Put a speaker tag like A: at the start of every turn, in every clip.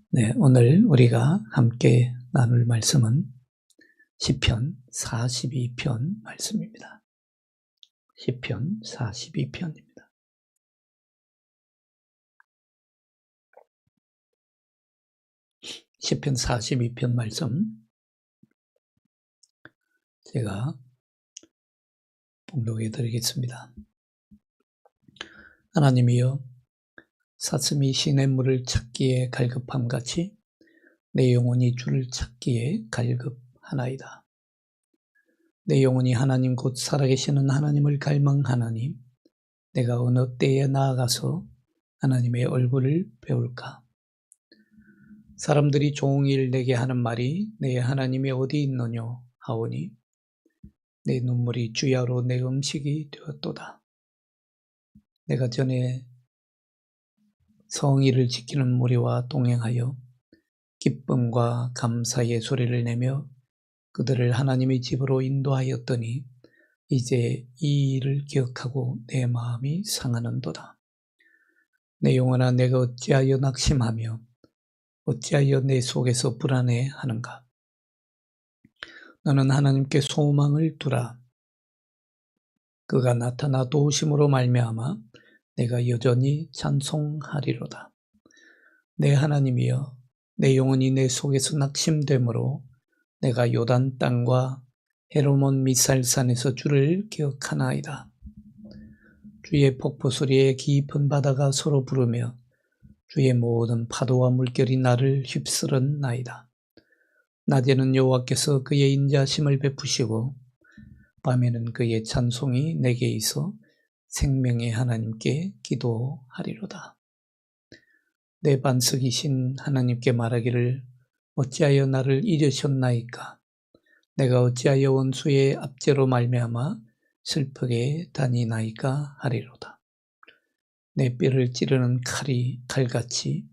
A: 네, 오늘 우리가 함께 나눌 말씀은 시편 42편 말씀입니다. 시편 42편입니다. 시편 42편 말씀 제가 봉독해 드리겠습니다. 하나님이여, 사슴이 시냇물을 찾기에 갈급함같이 내 영혼이 주를 찾기에 갈급하나이다. 내 영혼이 하나님 곧 살아계시는 하나님을 갈망하나니 내가 어느 때에 나아가서 하나님의 얼굴을 배울까? 사람들이 종일 내게 하는 말이 내 하나님이 어디 있느냐 하오니 내 눈물이 주야로 내 음식이 되었도다. 내가 전에 성의를 지키는 무리와 동행하여 기쁨과 감사의 소리를 내며 그들을 하나님의 집으로 인도하였더니 이제 이 일을 기억하고 내 마음이 상하는도다. 내 영혼아, 내가 어찌하여 낙심하며 어찌하여 내 속에서 불안해하는가? 너는 하나님께 소망을 두라. 그가 나타나 도우심으로 말미암아 내가 여전히 찬송하리로다. 내 하나님이여, 내 영혼이 내 속에서 낙심되므로 내가 요단 땅과 헤르몬 미살산에서 주를 기억하나이다. 주의 폭포 소리에 깊은 바다가 서로 부르며 주의 모든 파도와 물결이 나를 휩쓸었나이다. 낮에는 여호와께서 그의 인자심을 베푸시고 밤에는 그의 찬송이 내게 있어 생명의 하나님께 기도하리로다. 내 반석이신 하나님께 말하기를 어찌하여 나를 잃으셨나이까? 내가 어찌하여 원수의 압제로 말미암아 슬프게 다니나이까 하리로다. 내 뼈를 찌르는 칼이 칼같이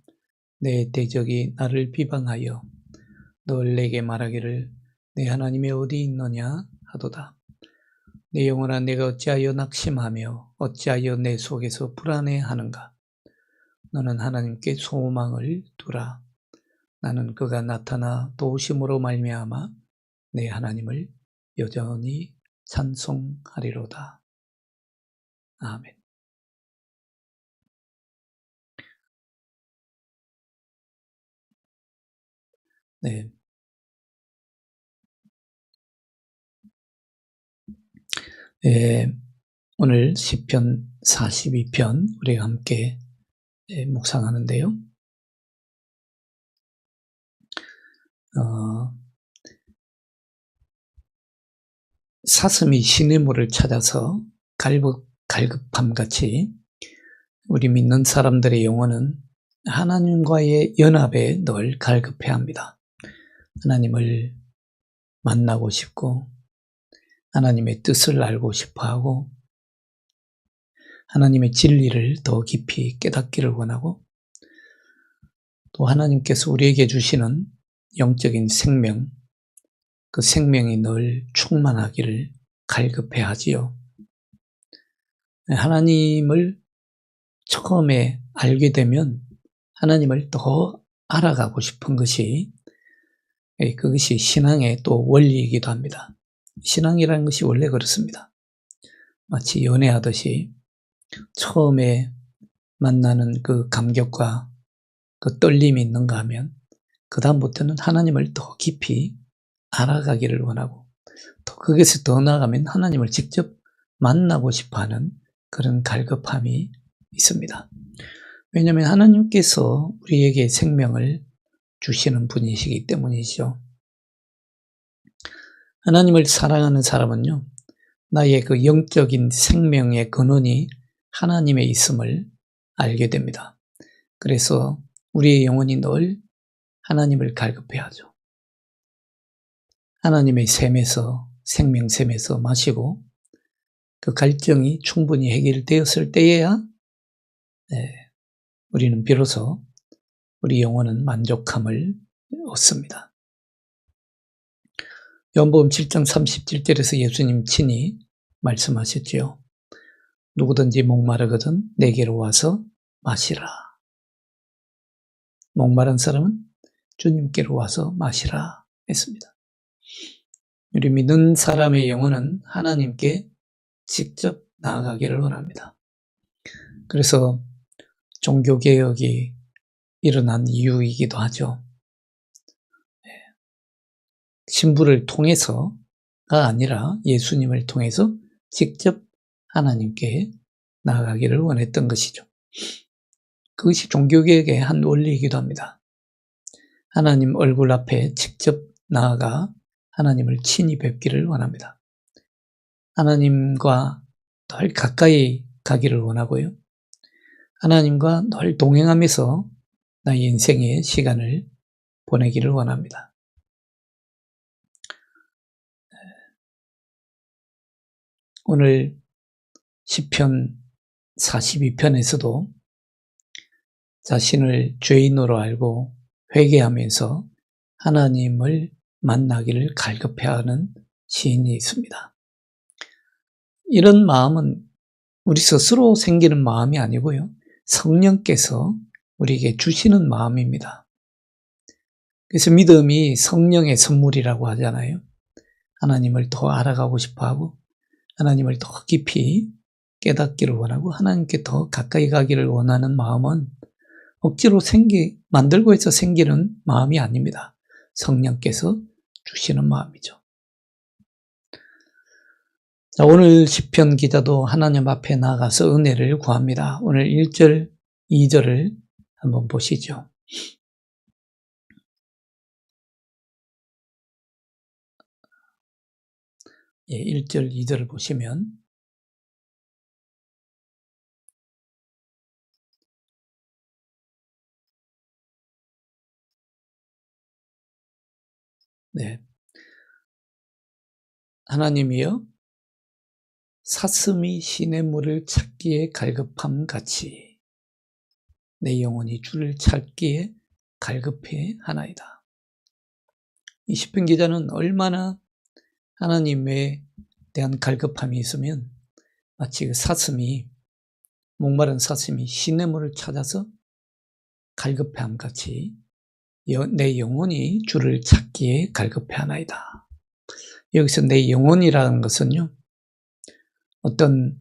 A: 내 대적이 나를 비방하여 늘 내게 말하기를 내 하나님이 어디 있느냐 하도다. 내 영혼아, 내가 어찌하여 낙심하며 어찌하여 내 속에서 불안해하는가? 너는 하나님께 소망을 두라. 나는 그가 나타나 도우심으로 말미암아 내 하나님을 여전히 찬송하리로다. 아멘. 네. 오늘 시편 42편 우리가 함께 묵상하는데요. 사슴이 시냇물을 찾아서 갈급함같이 우리 믿는 사람들의 영혼은 하나님과의 연합에 늘 갈급해합니다. 하나님을 만나고 싶고 하나님의 뜻을 알고 싶어하고 하나님의 진리를 더 깊이 깨닫기를 원하고 또 하나님께서 우리에게 주시는 영적인 생명, 그 생명이 늘 충만하기를 갈급해하지요. 하나님을 처음에 알게 되면 하나님을 더 알아가고 싶은 것이 그것이 신앙의 또 원리이기도 합니다. 신앙이라는 것이 원래 그렇습니다. 마치 연애하듯이 처음에 만나는 그 감격과 그 떨림이 있는가 하면 그 다음부터는 하나님을 더 깊이 알아가기를 원하고 또 거기서 더 나아가면 하나님을 직접 만나고 싶어하는 그런 갈급함이 있습니다. 왜냐하면 하나님께서 우리에게 생명을 주시는 분이시기 때문이죠. 하나님을 사랑하는 사람은요, 나의 그 영적인 생명의 근원이 하나님에 있음을 알게 됩니다. 그래서 우리의 영혼이 늘 하나님을 갈급해하죠. 하나님의 샘에서, 생명샘에서 마시고 그 갈증이 충분히 해결되었을 때에야 우리는 비로소 우리 영혼은 만족함을 얻습니다. 요한복음 7장 37절에서 예수님 친히 말씀하셨지요. 누구든지 목마르거든 내게로 와서 마시라. 목마른 사람은 주님께로 와서 마시라 했습니다. 우리 믿는 사람의 영혼은 하나님께 직접 나아가기를 원합니다. 그래서 종교개혁이 일어난 이유이기도 하죠. 신부를 통해서가 아니라 예수님을 통해서 직접 하나님께 나아가기를 원했던 것이죠. 그것이 종교개혁의 한 원리이기도 합니다. 하나님 얼굴 앞에 직접 나아가 하나님을 친히 뵙기를 원합니다. 하나님과 늘 가까이 가기를 원하고요. 하나님과 늘 동행하면서 나의 인생의 시간을 보내기를 원합니다. 오늘 시편 42편에서도 자신을 죄인으로 알고 회개하면서 하나님을 만나기를 갈급해하는 시인이 있습니다. 이런 마음은 우리 스스로 생기는 마음이 아니고요. 성령께서 우리에게 주시는 마음입니다. 그래서 믿음이 성령의 선물이라고 하잖아요. 하나님을 더 알아가고 싶어하고 하나님을 더 깊이 깨닫기를 원하고 하나님께 더 가까이 가기를 원하는 마음은 억지로 만들고 해서 생기는 마음이 아닙니다. 성령께서 주시는 마음이죠. 자, 오늘 시편 기자도 하나님 앞에 나가서 은혜를 구합니다. 오늘 1절, 2절을 한번 보시죠. 예, 1절, 2절을 보시면 네, 하나님이여 사슴이 시냇물을 찾기에 갈급함 같이 내 영혼이 주를 찾기에 갈급해 하나이다. 이 시편 기자는 얼마나 하나님에 대한 갈급함이 있으면 마치 그 목마른 사슴이 시냇물을 찾아서 갈급해함 같이 내 영혼이 주를 찾기에 갈급해 하나이다. 여기서 내 영혼이라는 것은요, 어떤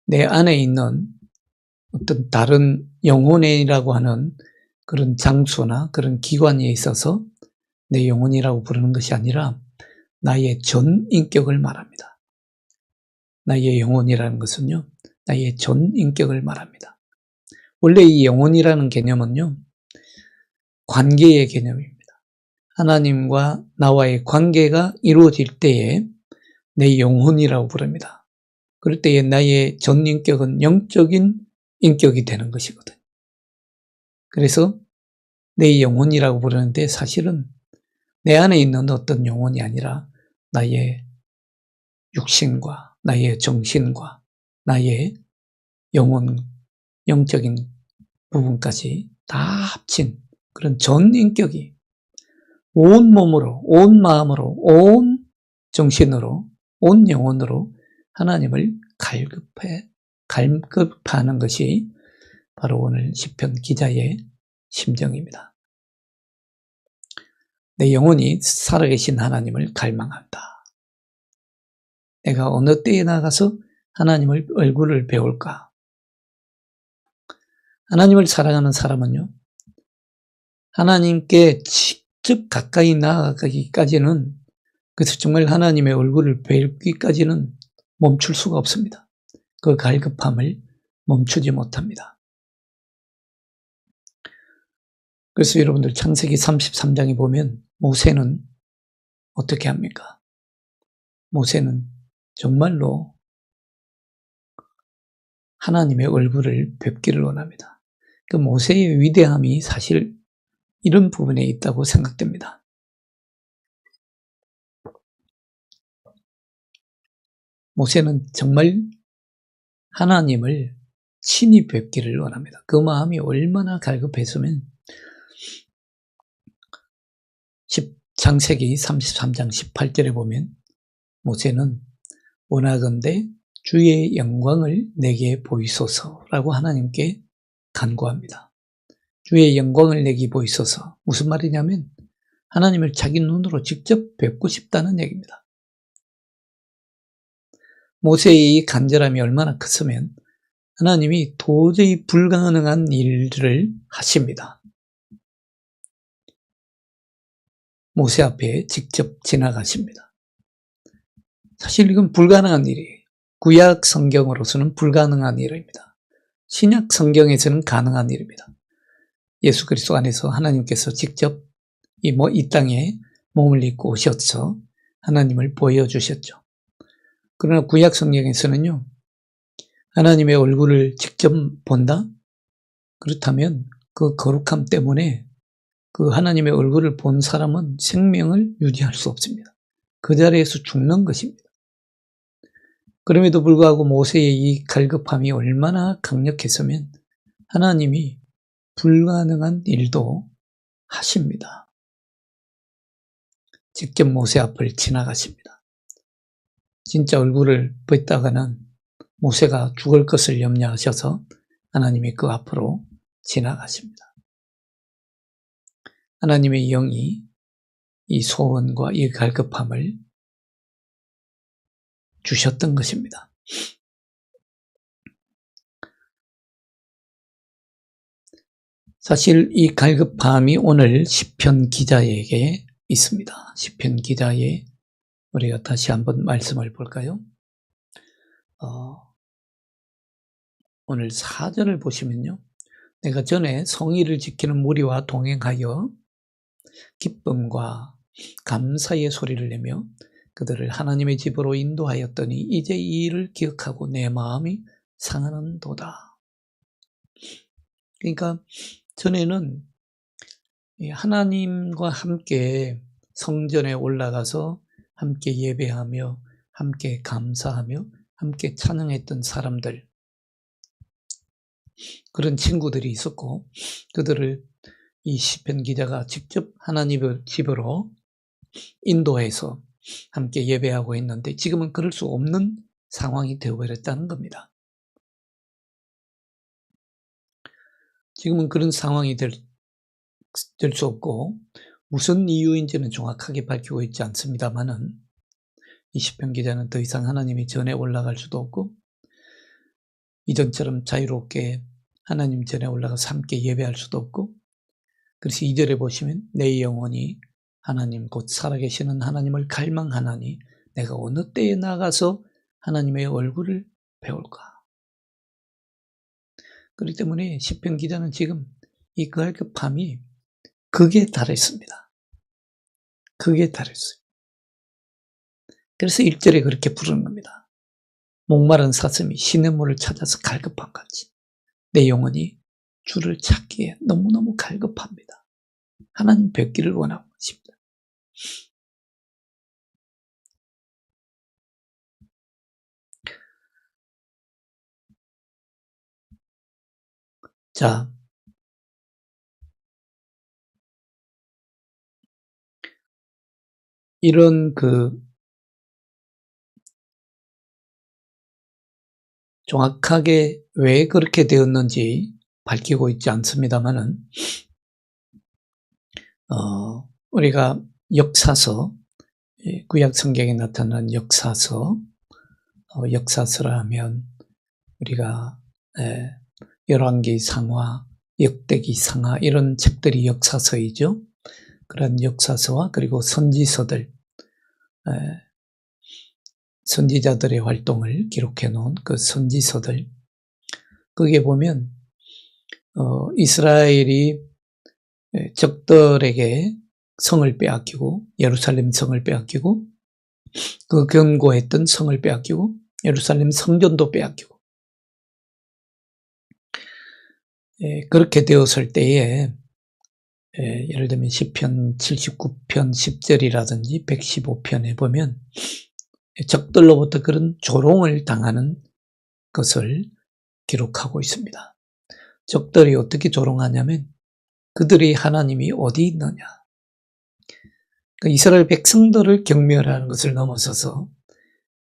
A: 내 안에 있는 어떤 다른 영혼이라고 하는 그런 장소나 그런 기관에 있어서 내 영혼이라고 부르는 것이 아니라 나의 전 인격을 말합니다. 나의 영혼이라는 것은요, 나의 전 인격을 말합니다. 원래 이 영혼이라는 개념은요, 관계의 개념입니다. 하나님과 나와의 관계가 이루어질 때에 내 영혼이라고 부릅니다. 그럴 때에 나의 전 인격은 영적인 인격이 되는 것이거든요. 그래서 내 영혼이라고 부르는데 사실은 내 안에 있는 어떤 영혼이 아니라 나의 육신과 나의 정신과 나의 영혼, 영적인 부분까지 다 합친 그런 전 인격이 온 몸으로, 온 마음으로, 온 정신으로, 온 영혼으로 하나님을 갈급하는 것이 바로 오늘 시편 기자의 심정입니다. 내 영혼이 살아계신 하나님을 갈망한다. 내가 어느 때에 나가서 하나님의 얼굴을 배울까? 하나님을 사랑하는 사람은요, 하나님께 직접 가까이 나아가기까지는, 그래서 정말 하나님의 얼굴을 뵙기까지는 멈출 수가 없습니다. 그 갈급함을 멈추지 못합니다. 그래서 여러분들 창세기 33장에 보면 모세는 어떻게 합니까? 모세는 정말로 하나님의 얼굴을 뵙기를 원합니다. 그 모세의 위대함이 사실 이런 부분에 있다고 생각됩니다. 모세는 정말 하나님을 친히 뵙기를 원합니다. 그 마음이 얼마나 갈급했으면 창세기 33장 18절에 보면 모세는 원하건대 주의 영광을 내게 보이소서라고 하나님께 간구합니다. 주의 영광을 내게 보이소서. 무슨 말이냐면 하나님을 자기 눈으로 직접 뵙고 싶다는 얘기입니다. 모세의 이 간절함이 얼마나 컸으면 하나님이 도저히 불가능한 일들을 하십니다. 모세 앞에 직접 지나가십니다. 사실 이건 불가능한 일이에요. 구약 성경으로서는 불가능한 일입니다. 신약 성경에서는 가능한 일입니다. 예수 그리스도 안에서 하나님께서 직접 이 땅에 몸을 입고 오셔서 하나님을 보여주셨죠. 그러나 구약 성경에서는요, 하나님의 얼굴을 직접 본다? 그렇다면 그 거룩함 때문에 그 하나님의 얼굴을 본 사람은 생명을 유지할 수 없습니다. 그 자리에서 죽는 것입니다. 그럼에도 불구하고 모세의 이 갈급함이 얼마나 강력했으면 하나님이 불가능한 일도 하십니다. 직접 모세 앞을 지나가십니다. 진짜 얼굴을 뵙다가는 모세가 죽을 것을 염려하셔서 하나님이 그 앞으로 지나가십니다. 하나님의 영이 이 소원과 이 갈급함을 주셨던 것입니다. 사실 이 갈급함이 오늘 시편 기자에게 있습니다. 시편 기자의 우리가 다시 한번 말씀을 볼까요? 오늘 4절을 보시면요. 내가 전에 성의를 지키는 무리와 동행하여 기쁨과 감사의 소리를 내며 그들을 하나님의 집으로 인도하였더니 이제 이 일을 기억하고 내 마음이 상하는도다. 그러니까 전에는 하나님과 함께 성전에 올라가서 함께 예배하며 함께 감사하며 함께 찬양했던 사람들, 그런 친구들이 있었고 그들을 이 시편 기자가 직접 하나님의 집으로 인도해서 함께 예배하고 있는데 지금은 그럴 수 없는 상황이 되어버렸다는 겁니다. 지금은 그런 상황이 될 수 없고 무슨 이유인지는 정확하게 밝히고 있지 않습니다만은 이 시편 기자는 더 이상 하나님이 전에 올라갈 수도 없고 이전처럼 자유롭게 하나님 전에 올라가서 함께 예배할 수도 없고, 그래서 2절에 보시면 내 영혼이 하나님 곧 살아계시는 하나님을 갈망하나니 내가 어느 때에 나가서 하나님의 얼굴을 배울까. 그렇기 때문에 시편 기자는 지금 이 갈급함이 극에 달했습니다. 극에 달했어요. 그래서 1절에 그렇게 부르는 겁니다. 목마른 사슴이 시냇물을 찾아서 갈급한 같이 내 영혼이 주를 찾기에 너무너무 갈급합니다. 하나님 뵙기를 원하고 있습니다. 자, 이런 정확하게 왜 그렇게 되었는지 밝히고 있지 않습니다만은, 우리가 역사서, 구약 성경에 나타난 역사서, 역사서라 하면 우리가 열왕기 상하, 역대기 상하 이런 책들이 역사서이죠. 그런 역사서와 그리고 선지서들, 선지자들의 활동을 기록해 놓은 그 선지서들, 거기에 보면 이스라엘이 적들에게 성을 빼앗기고 예루살렘 성을 빼앗기고 그 견고했던 성을 빼앗기고 예루살렘 성전도 빼앗기고 그렇게 되었을 때에 예를 들면 시편 79편 10절이라든지 115편에 보면 적들로부터 그런 조롱을 당하는 것을 기록하고 있습니다. 적들이 어떻게 조롱하냐면 그들이 하나님이 어디 있느냐, 이스라엘 백성들을 경멸하는 것을 넘어서서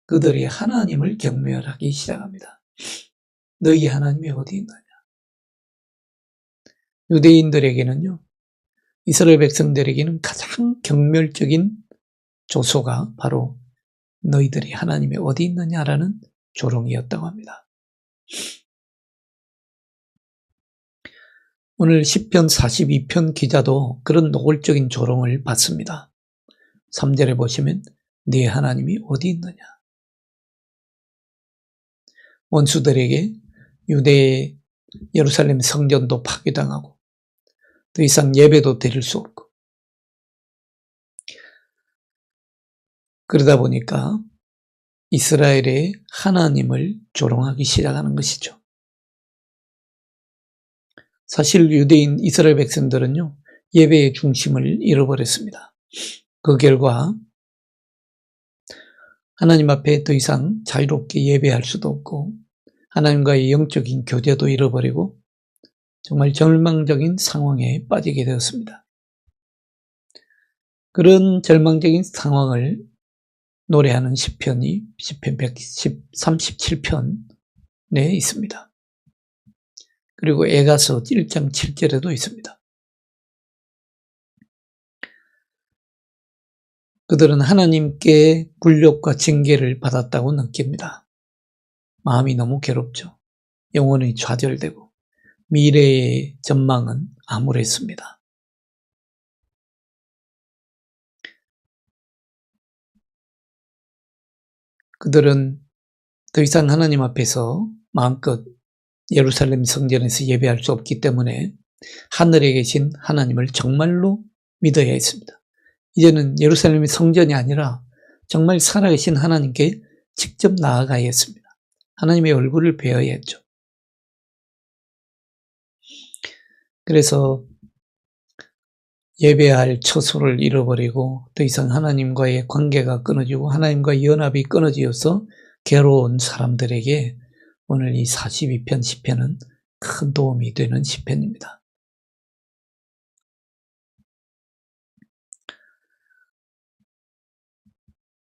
A: 그들이 하나님을 경멸하기 시작합니다. 너희 하나님이 어디 있느냐. 유대인들에게는요, 이스라엘 백성들에게는 가장 경멸적인 조소가 바로 너희들이 하나님이 어디 있느냐라는 조롱이었다고 합니다. 오늘 시편 42편 기자도 그런 노골적인 조롱을 받습니다. 3절에 보시면 네 하나님이 어디 있느냐. 원수들에게 유대의 예루살렘 성전도 파괴당하고 더 이상 예배도 드릴 수 없고 그러다 보니까 이스라엘의 하나님을 조롱하기 시작하는 것이죠. 사실 유대인 이스라엘 백성들은요, 예배의 중심을 잃어버렸습니다. 그 결과 하나님 앞에 더 이상 자유롭게 예배할 수도 없고 하나님과의 영적인 교제도 잃어버리고 정말 절망적인 상황에 빠지게 되었습니다. 그런 절망적인 상황을 노래하는 시편이 시편 137편에 있습니다. 그리고 에가서 1장 7절에도 있습니다. 그들은 하나님께 굴욕과 징계를 받았다고 느낍니다. 마음이 너무 괴롭죠. 영혼이 좌절되고 미래의 전망은 암울했습니다. 그들은 더 이상 하나님 앞에서 마음껏 예루살렘 성전에서 예배할 수 없기 때문에 하늘에 계신 하나님을 정말로 믿어야 했습니다. 이제는 예루살렘이 성전이 아니라 정말 살아계신 하나님께 직접 나아가야 했습니다. 하나님의 얼굴을 배워야 했죠. 그래서 예배할 처소를 잃어버리고 더 이상 하나님과의 관계가 끊어지고 하나님과의 연합이 끊어지어서 괴로운 사람들에게 오늘 이 42편 시편은 큰 도움이 되는 시편입니다.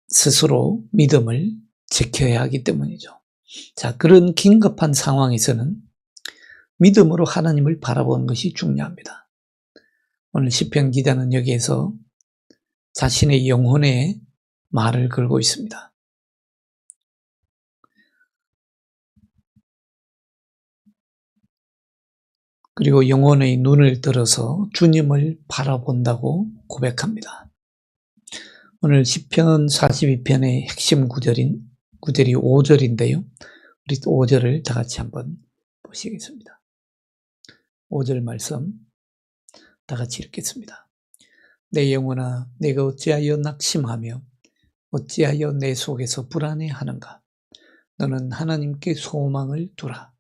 A: 스스로 믿음을 지켜야 하기 때문이죠. 자, 그런 긴급한 상황에서는 믿음으로 하나님을 바라보는 것이 중요합니다. 오늘 시편 기자는 여기에서 자신의 영혼에 말을 걸고 있습니다. 그리고 영혼의 눈을 들어서 주님을 바라본다고 고백합니다. 오늘 시편 42편의 핵심 구절이 5절인데요. 우리 5절을 다 같이 한번 보시겠습니다. 5절 말씀 다 같이 읽겠습니다. 내 영혼아, 내가 어찌하여 낙심하며 어찌하여 내 속에서 불안해하는가? 너는 하나님께 소망을 두라.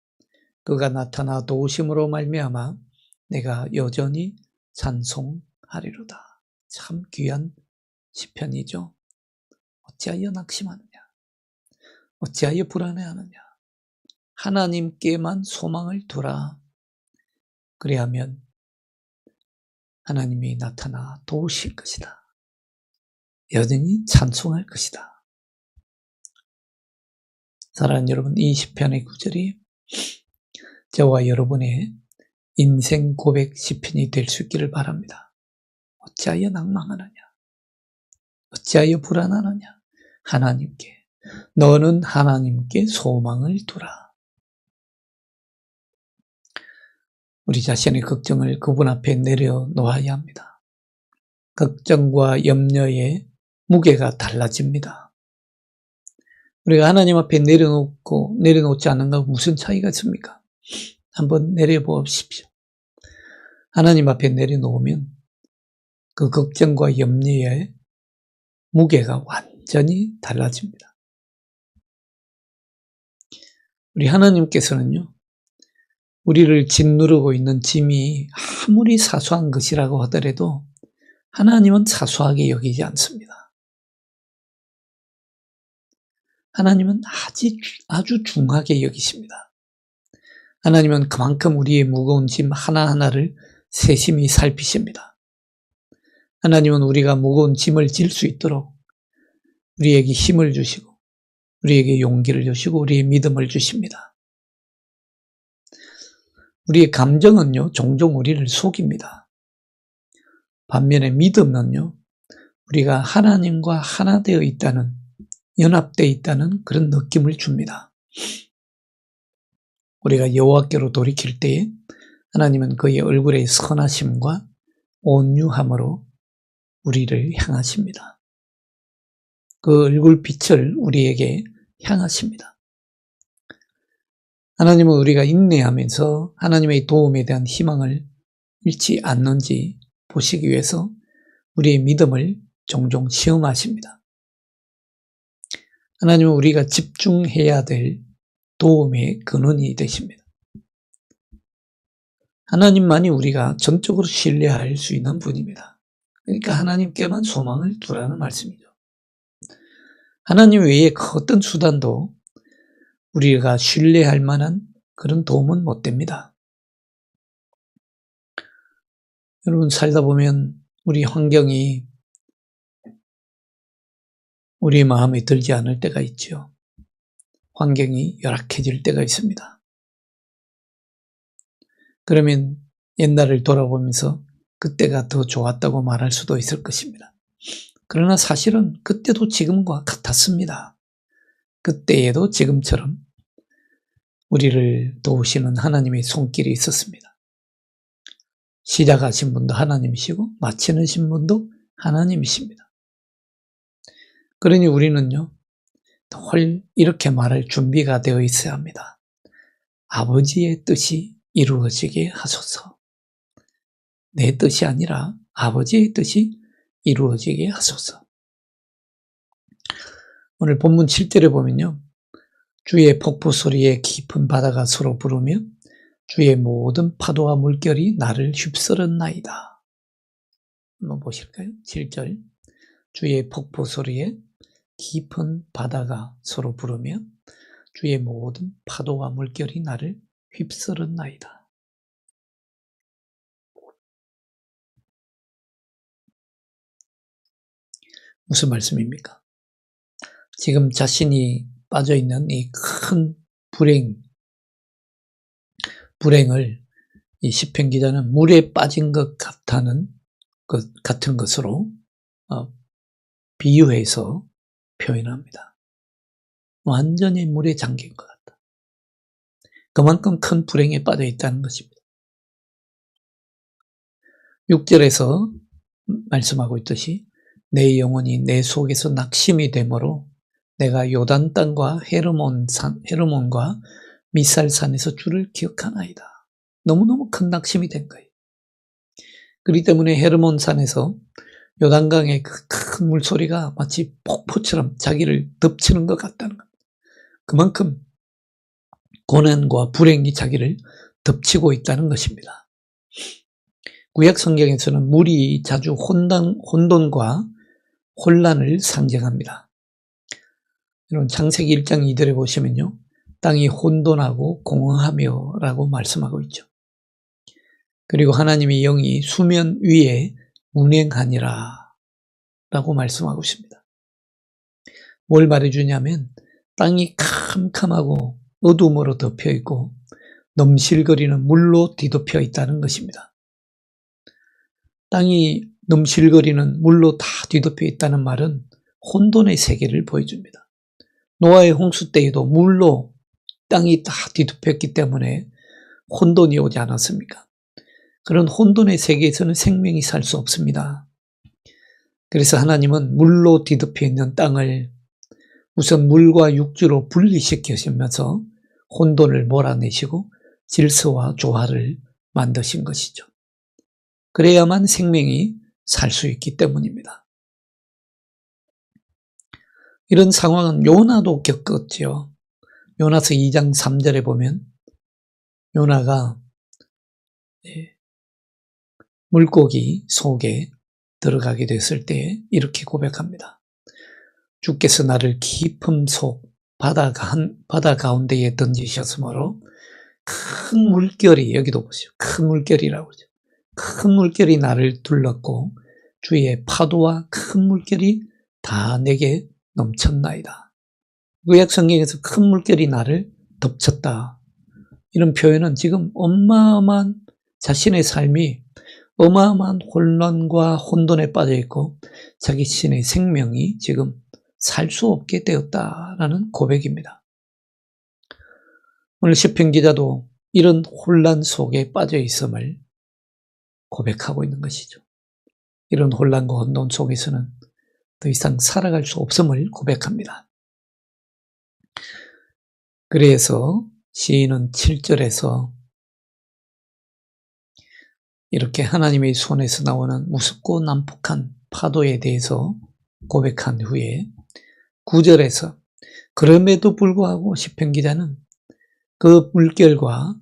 A: 그가 나타나 도우심으로 말미암아 내가 여전히 찬송하리로다. 참 귀한 시편이죠. 어찌하여 낙심하느냐? 어찌하여 불안해하느냐? 하나님께만 소망을 두라. 그리하면 하나님이 나타나 도우실 것이다. 여전히 찬송할 것이다. 사랑하는 여러분, 이 시편의 구절이 저와 여러분의 인생 고백 시편이 될 수 있기를 바랍니다. 어찌하여 낭망하느냐? 어찌하여 불안하느냐? 하나님께, 너는 하나님께 소망을 두라. 우리 자신의 걱정을 그분 앞에 내려놓아야 합니다. 걱정과 염려의 무게가 달라집니다. 우리가 하나님 앞에 내려놓지 않는 거 무슨 차이가 있습니까? 한번 내려보십시오. 하나님 앞에 내려놓으면 그 걱정과 염려의 무게가 완전히 달라집니다. 우리 하나님께서는요, 우리를 짓누르고 있는 짐이 아무리 사소한 것이라고 하더라도 하나님은 사소하게 여기지 않습니다. 하나님은 아주 중하게 여기십니다. 하나님은 그만큼 우리의 무거운 짐 하나하나를 세심히 살피십니다. 하나님은 우리가 무거운 짐을 질 수 있도록 우리에게 힘을 주시고 우리에게 용기를 주시고 우리의 믿음을 주십니다. 우리의 감정은요, 종종 우리를 속입니다. 반면에 믿음은요, 우리가 하나님과 하나 되어 있다는, 연합되어 있다는 그런 느낌을 줍니다. 우리가 여호와께로 돌이킬 때에 하나님은 그의 얼굴의 선하심과 온유함으로 우리를 향하십니다. 그 얼굴 빛을 우리에게 향하십니다. 하나님은 우리가 인내하면서 하나님의 도움에 대한 희망을 잃지 않는지 보시기 위해서 우리의 믿음을 종종 시험하십니다. 하나님은 우리가 집중해야 될 도움의 근원이 되십니다. 하나님만이 우리가 전적으로 신뢰할 수 있는 분입니다. 그러니까 하나님께만 소망을 두라는 말씀이죠. 하나님 외에 그 어떤 수단도 우리가 신뢰할 만한 그런 도움은 못 됩니다. 여러분, 살다 보면 우리 환경이 우리 마음에 들지 않을 때가 있죠. 환경이 열악해질 때가 있습니다. 그러면 옛날을 돌아보면서 그때가 더 좋았다고 말할 수도 있을 것입니다. 그러나 사실은 그때도 지금과 같았습니다. 그때에도 지금처럼 우리를 도우시는 하나님의 손길이 있었습니다. 시작하신 분도 하나님이시고 마치는 분도 하나님이십니다. 그러니 우리는요, 늘 이렇게 말할 준비가 되어 있어야 합니다. 아버지의 뜻이 이루어지게 하소서. 내 뜻이 아니라 아버지의 뜻이 이루어지게 하소서. 오늘 본문 7절에 보면요, 주의 폭포 소리에 깊은 바다가 서로 부르며 주의 모든 파도와 물결이 나를 휩쓸었나이다. 한번 보실까요? 7절. 주의 폭포 소리에 깊은 바다가 서로 부르며 주의 모든 파도와 물결이 나를 휩쓸었나이다. 무슨 말씀입니까? 지금 자신이 빠져있는 이 큰 불행을 이 시편 기자는 물에 빠진 것 같은 것으로 비유해서 표현합니다. 완전히 물에 잠긴 것 같다. 그만큼 큰 불행에 빠져 있다는 것입니다. 6절에서 말씀하고 있듯이 내 영혼이 내 속에서 낙심이 되므로 내가 요단 땅과 헤르몬과 미살산에서 주를 기억하나이다. 너무너무 큰 낙심이 된 거예요. 그렇기 때문에 헤르몬산에서 요단강의 그 큰 물소리가 마치 폭포처럼 자기를 덮치는 것 같다는 겁니다. 그만큼 고난과 불행이 자기를 덮치고 있다는 것입니다. 구약 성경에서는 물이 자주 혼돈과 혼란을 상징합니다. 여러분, 창세기 1장 2절에 보시면요, 땅이 혼돈하고 공허하며 라고 말씀하고 있죠. 그리고 하나님의 영이 수면 위에 운행하니라 라고 말씀하고 있습니다. 뭘 말해주냐면 땅이 캄캄하고 어둠으로 덮여 있고 넘실거리는 물로 뒤덮여 있다는 것입니다. 땅이 넘실거리는 물로 다 뒤덮여 있다는 말은 혼돈의 세계를 보여줍니다. 노아의 홍수 때에도 물로 땅이 다 뒤덮였기 때문에 혼돈이 오지 않았습니까? 그런 혼돈의 세계에서는 생명이 살 수 없습니다. 그래서 하나님은 물로 뒤덮여 있는 땅을 우선 물과 육지로 분리시키시면서 혼돈을 몰아내시고 질서와 조화를 만드신 것이죠. 그래야만 생명이 살 수 있기 때문입니다. 이런 상황은 요나도 겪었죠. 요나서 2장 3절에 보면 요나가 물고기 속에 들어가게 됐을 때 이렇게 고백합니다. 주께서 나를 깊음 속 바다 가운데에 던지셨으므로 큰 물결이, 여기도 보세요. 큰 물결이라고 그러죠. 큰 물결이 나를 둘렀고 주의 파도와 큰 물결이 다 내게 넘쳤나이다. 구약 성경에서 큰 물결이 나를 덮쳤다. 이런 표현은 지금 어마어마한 자신의 삶이 어마어마한 혼란과 혼돈에 빠져 있고 자기 자신의 생명이 지금 살 수 없게 되었다라는 고백입니다. 오늘 시편 기자도 이런 혼란 속에 빠져 있음을 고백하고 있는 것이죠. 이런 혼란과 혼돈 속에서는 더 이상 살아갈 수 없음을 고백합니다. 그래서 시인은 7절에서 이렇게 하나님의 손에서 나오는 무섭고 난폭한 파도에 대해서 고백한 후에 9절에서 그럼에도 불구하고 시편 기자는 그 물결과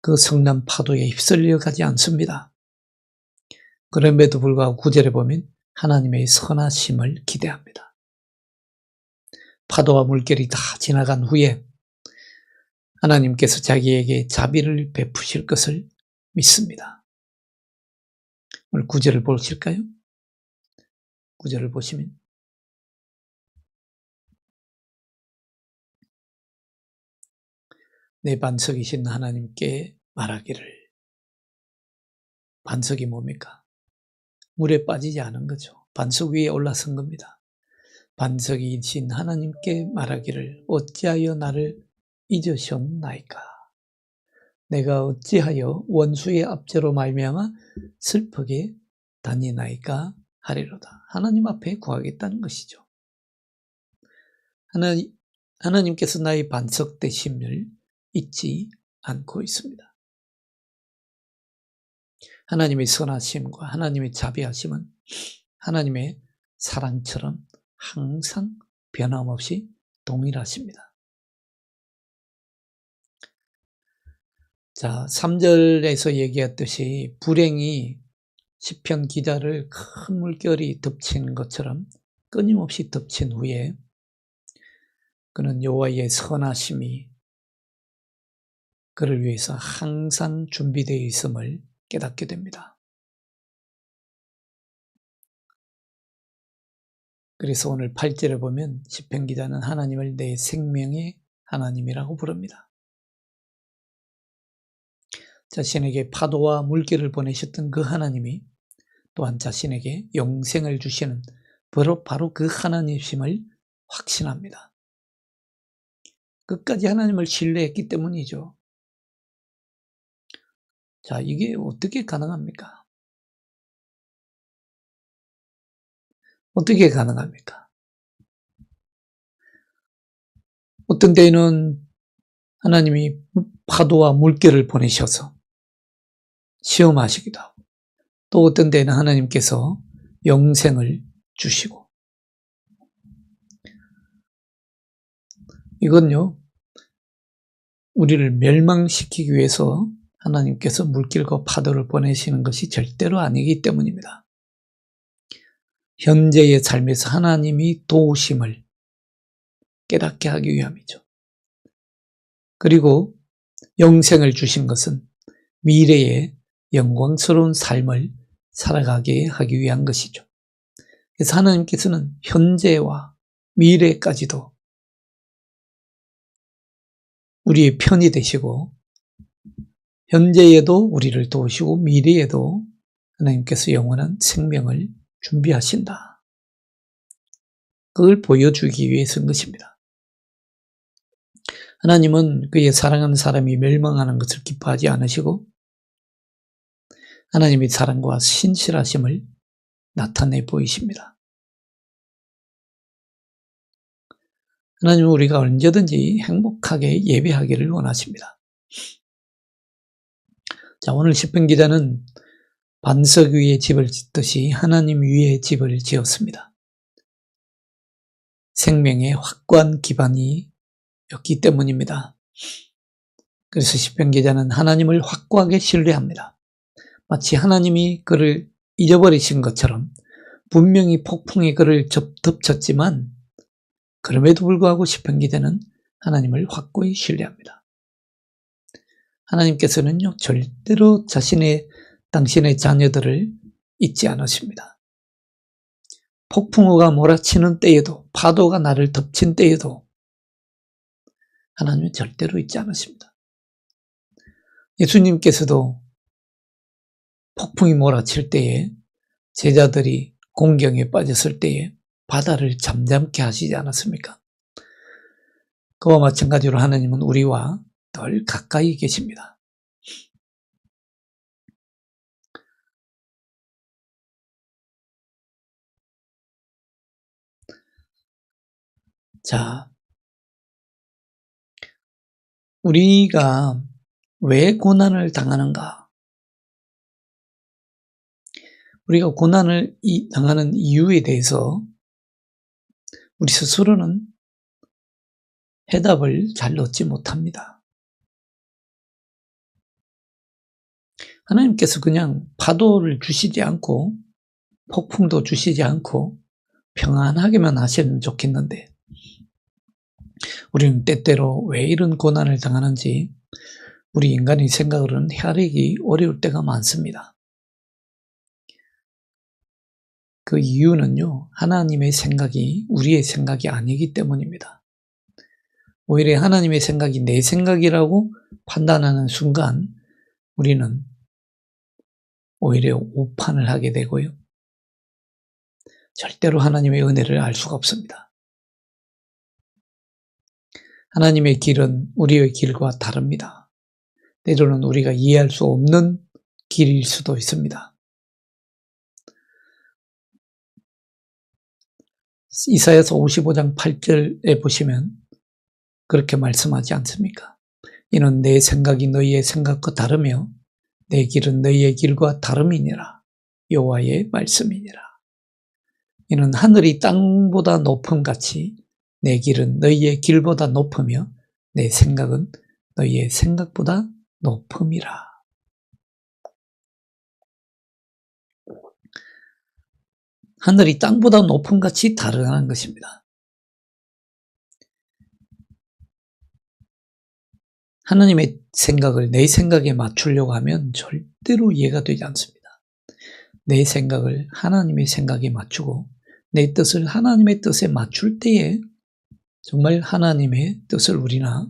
A: 그 성난 파도에 휩쓸려 가지 않습니다. 그럼에도 불구하고 9절에 보면 하나님의 선하심을 기대합니다. 파도와 물결이 다 지나간 후에 하나님께서 자기에게 자비를 베푸실 것을 믿습니다. 오늘 9절을 보실까요? 9절을 보시면 내 반석이신 하나님께 말하기를. 반석이 뭡니까? 물에 빠지지 않은 거죠. 반석 위에 올라선 겁니다. 반석이신 하나님께 말하기를 어찌하여 나를 잊으셨나이까. 내가 어찌하여 원수의 압제로 말미암아 슬프게 다니나이까 하리로다. 하나님 앞에 구하겠다는 것이죠. 하나님께서 나의 반석 되심을 잊지 않고 있습니다. 하나님의 선하심과 하나님의 자비하심은 하나님의 사랑처럼 항상 변함없이 동일하십니다. 자, 3절에서 얘기했듯이 불행이 시편 기자를 큰 물결이 덮친 것처럼 끊임없이 덮친 후에 그는 여호와의 선하심이 그를 위해서 항상 준비되어 있음을 깨닫게 됩니다. 그래서 오늘 8절에 보면 시편 기자는 하나님을 내 생명의 하나님이라고 부릅니다. 자신에게 파도와 물결을 보내셨던 그 하나님이 또한 자신에게 영생을 주시는 바로 그 하나님이심을 확신합니다. 끝까지 하나님을 신뢰했기 때문이죠. 자, 이게 어떻게 가능합니까? 어떻게 가능합니까? 어떤 때에는 하나님이 파도와 물결을 보내셔서 시험하시기도 하고 또 어떤 때는 하나님께서 영생을 주시고 이건요 우리를 멸망시키기 위해서 하나님께서 물길과 파도를 보내시는 것이 절대로 아니기 때문입니다. 현재의 삶에서 하나님이 도우심을 깨닫게 하기 위함이죠. 그리고 영생을 주신 것은 미래의 영광스러운 삶을 살아가게 하기 위한 것이죠. 그래서 하나님께서는 현재와 미래까지도 우리의 편이 되시고 현재에도 우리를 도우시고 미래에도 하나님께서 영원한 생명을 준비하신다. 그걸 보여주기 위해서인 것입니다. 하나님은 그의 사랑하는 사람이 멸망하는 것을 기뻐하지 않으시고 하나님의 사랑과 신실하심을 나타내 보이십니다. 하나님은 우리가 언제든지 행복하게 예배하기를 원하십니다. 자, 오늘 시편 기자는 반석 위에 집을 짓듯이 하나님 위에 집을 지었습니다. 생명의 확고한 기반이 였기 때문입니다. 그래서 시편 기자는 하나님을 확고하게 신뢰합니다. 마치 하나님이 그를 잊어버리신 것처럼 분명히 폭풍이 그를 덮쳤지만 그럼에도 불구하고 시편 기자는 하나님을 확고히 신뢰합니다. 하나님께서는요 절대로 당신의 자녀들을 잊지 않으십니다. 폭풍우가 몰아치는 때에도 파도가 나를 덮친 때에도 하나님은 절대로 잊지 않으십니다. 예수님께서도 폭풍이 몰아칠 때에 제자들이 공경에 빠졌을 때에 바다를 잠잠케 하시지 않았습니까? 그와 마찬가지로 하나님은 우리와 늘 가까이 계십니다. 자, 우리가 왜 고난을 당하는가? 우리가 고난을 당하는 이유에 대해서 우리 스스로는 해답을 잘 얻지 못합니다. 하나님께서 그냥 파도를 주시지 않고 폭풍도 주시지 않고 평안하게만 하시면 좋겠는데 우리는 때때로 왜 이런 고난을 당하는지 우리 인간의 생각으로는 헤아리기 어려울 때가 많습니다. 그 이유는요, 하나님의 생각이 우리의 생각이 아니기 때문입니다. 오히려 하나님의 생각이 내 생각이라고 판단하는 순간 우리는 오히려 오판을 하게 되고요. 절대로 하나님의 은혜를 알 수가 없습니다. 하나님의 길은 우리의 길과 다릅니다. 때로는 우리가 이해할 수 없는 길일 수도 있습니다. 이사야서 55장 8절에 보시면 그렇게 말씀하지 않습니까? 이는 내 생각이 너희의 생각과 다르며 내 길은 너희의 길과 다름이니라. 여호와의 말씀이니라. 이는 하늘이 땅보다 높음같이 내 길은 너희의 길보다 높으며 내 생각은 너희의 생각보다 높음이라. 하늘이 땅보다 높음같이 다르다는 것입니다. 하나님의 생각을 내 생각에 맞추려고 하면 절대로 이해가 되지 않습니다. 내 생각을 하나님의 생각에 맞추고 내 뜻을 하나님의 뜻에 맞출 때에 정말 하나님의 뜻을 우리가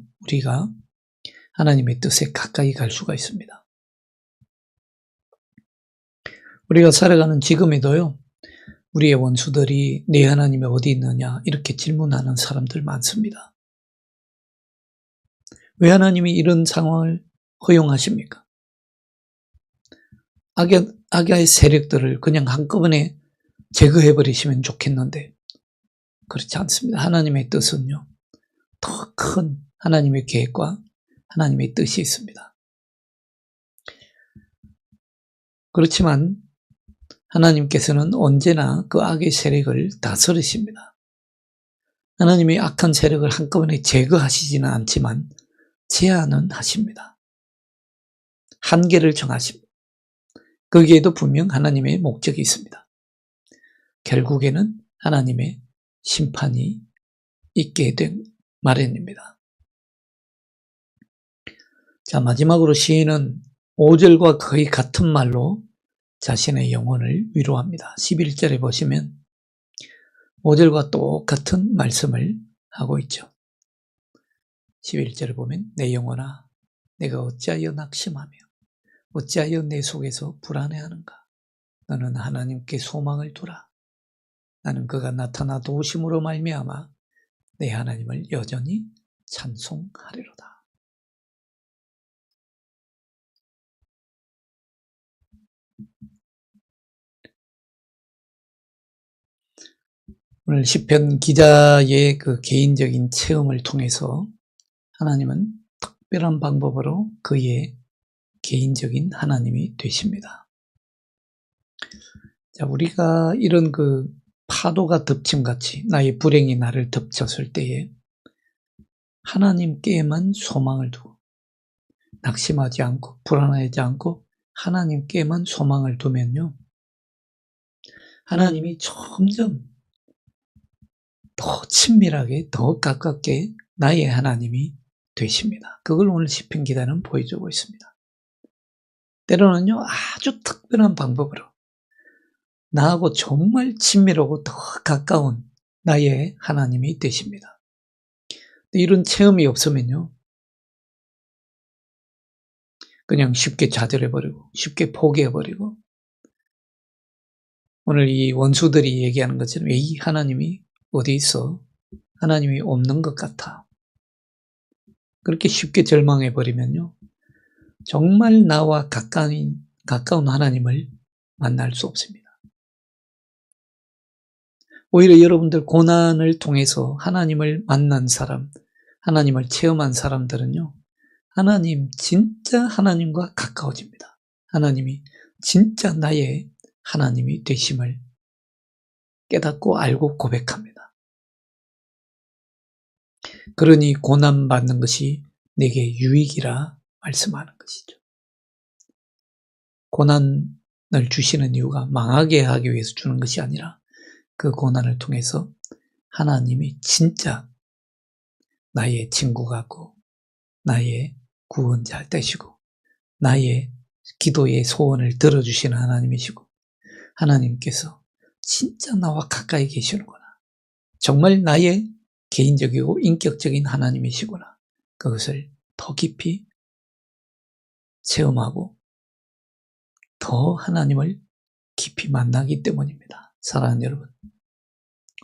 A: 하나님의 뜻에 가까이 갈 수가 있습니다. 우리가 살아가는 지금에도요, 우리의 원수들이 내 하나님이 어디 있느냐 이렇게 질문하는 사람들 많습니다. 왜 하나님이 이런 상황을 허용하십니까? 악의 세력들을 그냥 한꺼번에 제거해버리시면 좋겠는데 그렇지 않습니다. 하나님의 뜻은요, 더 큰 하나님의 계획과 하나님의 뜻이 있습니다. 그렇지만 하나님께서는 언제나 그 악의 세력을 다스리십니다. 하나님이 악한 세력을 한꺼번에 제거하시지는 않지만 제한은 하십니다. 한계를 정하십니다. 거기에도 분명 하나님의 목적이 있습니다. 결국에는 하나님의 심판이 있게 된 마련입니다. 자, 마지막으로 시인은 5절과 거의 같은 말로 자신의 영혼을 위로합니다. 11절에 보시면 5절과 똑같은 말씀을 하고 있죠. 11절에 보면 내 영혼아 내가 어찌하여 낙심하며 어찌하여 내 속에서 불안해하는가. 너는 하나님께 소망을 두라. 나는 그가 나타나 도우심으로 말미암아 내 하나님을 여전히 찬송하리로다. 오늘 시편 기자의 그 개인적인 체험을 통해서 하나님은 특별한 방법으로 그의 개인적인 하나님이 되십니다. 자, 우리가 이런 그 파도가 덮침같이 나의 불행이 나를 덮쳤을 때에 하나님께만 소망을 두고 낙심하지 않고 불안하지 않고 하나님께만 소망을 두면요, 하나님이 점점 더 친밀하게 더 가깝게 나의 하나님이 되십니다. 그걸 오늘 시편 기자는 보여주고 있습니다. 때로는요, 아주 특별한 방법으로 나하고 정말 친밀하고 더 가까운 나의 하나님이 되십니다. 이런 체험이 없으면요, 그냥 쉽게 좌절해버리고 쉽게 포기해버리고 오늘 이 원수들이 얘기하는 것처럼 이 하나님이 어디 있어? 하나님이 없는 것 같아. 그렇게 쉽게 절망해버리면요. 정말 나와 가까운 하나님을 만날 수 없습니다. 오히려 여러분들 고난을 통해서 하나님을 만난 사람, 하나님을 체험한 사람들은요. 하나님, 진짜 하나님과 가까워집니다. 하나님이 진짜 나의 하나님이 되심을 깨닫고 알고 고백합니다. 그러니 고난받는 것이 내게 유익이라 말씀하는 것이죠. 고난을 주시는 이유가 망하게 하기 위해서 주는 것이 아니라 그 고난을 통해서 하나님이 진짜 나의 친구 같고 나의 구원자 되시고 나의 기도의 소원을 들어주시는 하나님이시고 하나님께서 진짜 나와 가까이 계시는구나. 정말 나의 개인적이고 인격적인 하나님이시구나. 그것을 더 깊이 체험하고 더 하나님을 깊이 만나기 때문입니다. 사랑하는 여러분,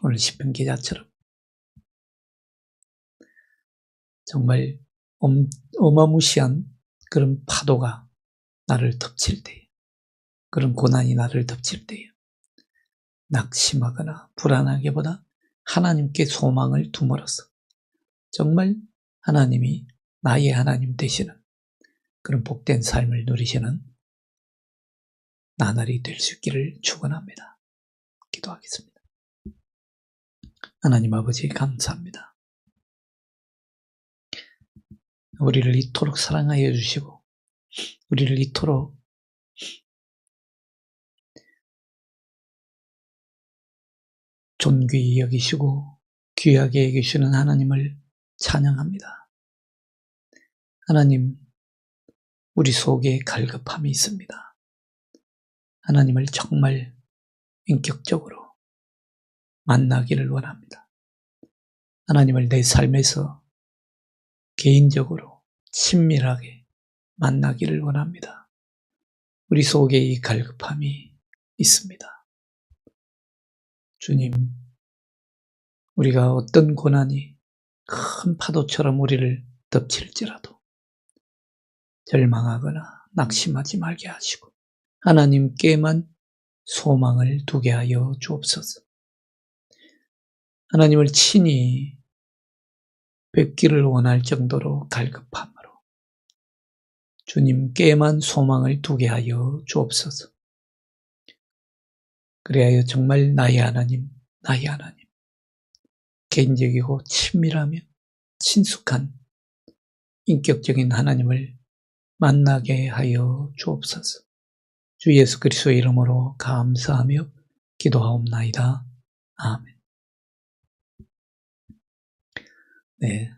A: 오늘 시편 기자처럼 정말 어마무시한 그런 파도가 나를 덮칠 때에, 그런 고난이 나를 덮칠 때에 낙심하거나 불안하기보다 하나님께 소망을 둠으로써 정말 하나님이 나의 하나님 되시는 그런 복된 삶을 누리시는 나날이 될 수 있기를 축원합니다. 기도하겠습니다. 하나님 아버지 감사합니다. 우리를 이토록 사랑하여 주시고 우리를 이토록 존귀히 여기시고 귀하게 여기시는 하나님을 찬양합니다. 하나님, 우리 속에 갈급함이 있습니다. 하나님을 정말 인격적으로 만나기를 원합니다. 하나님을 내 삶에서 개인적으로 친밀하게 만나기를 원합니다. 우리 속에 이 갈급함이 있습니다. 주님, 우리가 어떤 고난이 큰 파도처럼 우리를 덮칠지라도 절망하거나 낙심하지 말게 하시고 하나님께만 소망을 두게 하여 주옵소서. 하나님을 친히 뵙기를 원할 정도로 갈급함으로 주님께만 소망을 두게 하여 주옵소서. 그래야 정말 나의 하나님, 개인적이고 친밀하며 친숙한 인격적인 하나님을 만나게 하여 주옵소서. 주 예수 그리스도의 이름으로 감사하며 기도하옵나이다. 아멘. 네.